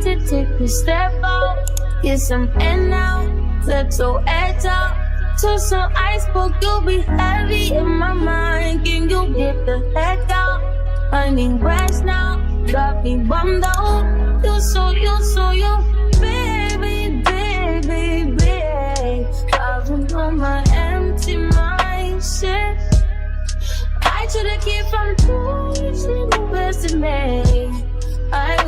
to take a step out, get some air now, let your edge out. To some iceberg, you'll be heavy in my mind. Can you get the heck out? I need rest now, got me bummed out. You, baby, baby, baby. Driving on my empty mind, shit. I try to keep from losing the best in me. I